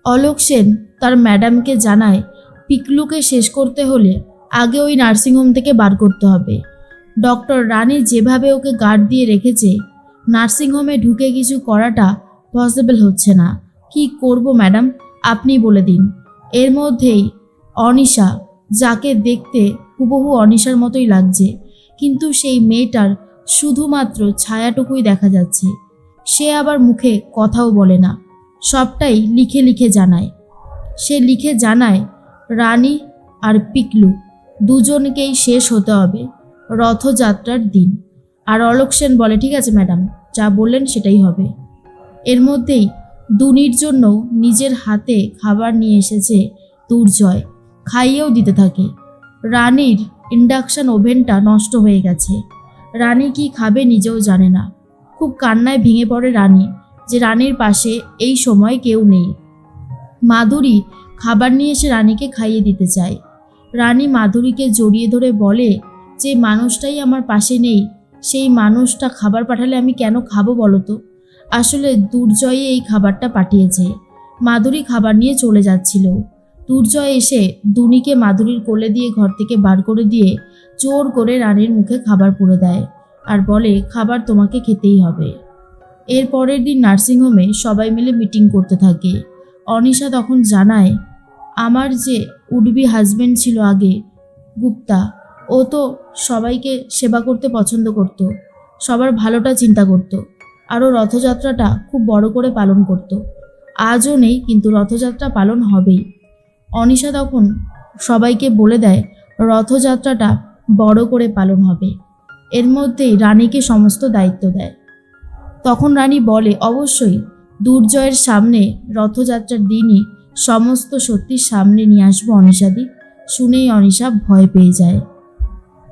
অলোক সেন তার ম্যাডামকে জানায় পিকলুকে শেষ করতে হলে আগে ওই নার্সিংহোম থেকে বার করতে হবে। ডক্টর রানী যেভাবে ওকে গার্ড দিয়ে রেখেছে, নার্সিংহোমে ঢুকে কিছু করাটা পসিবল হচ্ছে না। কি করব ম্যাডাম, আপনি বলে দিন। এর মধ্যেই অনিশা, যাকে দেখতে হুবহু অনিশার মতোই লাগছে, কিন্তু সেই মেয়েটার শুধুমাত্র ছায়াটুকুই দেখা যাচ্ছে। সে আবার মুখে কথাও বলে না, সবটাই লিখে লিখে জানায়। সে লিখে জানায় রানী আর পিকলু দুজনকেই শেষ হতে হবে রথযাত্রার দিন। আর অলোক সেন বলে, ঠিক আছে ম্যাডাম, যা বললেন সেটাই হবে। এর মধ্যেই দুনির জন্য নিজের হাতে খাবার নিয়ে এসেছে দুর্জয়, খাইয়েও দিতে থাকে। রানীর ইন্ডাকশন ওভেনটা নষ্ট হয়ে গেছে। রানী কি খাবে নিজেও জানে না। খুব কান্নায় ভেঙে পড়ে রানী, যে রানীর পাশে এই সময় কেউ নেই। মাধুরী খাবার নিয়ে এসে রানীকে খাইয়ে দিতে চায়। রানী মাধুরীকে জড়িয়ে ধরে বলে, যে মানুষটাই আমার পাশে নেই, সেই মানুষটা খাবার পাঠালে আমি কেন খাবো বলো তো? আসলে দুর্জয়ই এই খাবারটা পাঠিয়েছে। মাধুরী খাবার নিয়ে চলে যাচ্ছিল। দুর্জয় এসে দুনিকে মাধুরীর কোলে দিয়ে ঘর থেকে বার করে দিয়ে জোর করে রানীর মুখে খাবার পুরে দেয় আর বলে, খাবার তোমাকে খেতেই হবে। এর পরের দিন নার্সিংহোমে সবাই মিলে মিটিং করতে থাকে। অনিশা তখন জানায়, আমার যে উডবি হাজবেন্ড ছিল আগে, গুপ্তা, ও তো সবাইকে সেবা করতে পছন্দ করত, সবার ভালোটা চিন্তা করত, আরও রথযাত্রাটা খুব বড় করে পালন করত। আজও নেই, কিন্তু রথযাত্রা পালন হবেই। অনিশা তখন সবাইকে বলে দেয় রথযাত্রাটা বড় করে পালন হবে। এর মধ্যেই রানীকে সমস্ত দায়িত্ব দেয়। তখন রানী বলে, অবশ্যই দুর্জয়ের সামনে রথযাত্রার দিনই সমস্ত সত্যির সামনে নিয়ে আসবো অনিশাদি। শুনেই অনিশা ভয় পেয়ে যায়।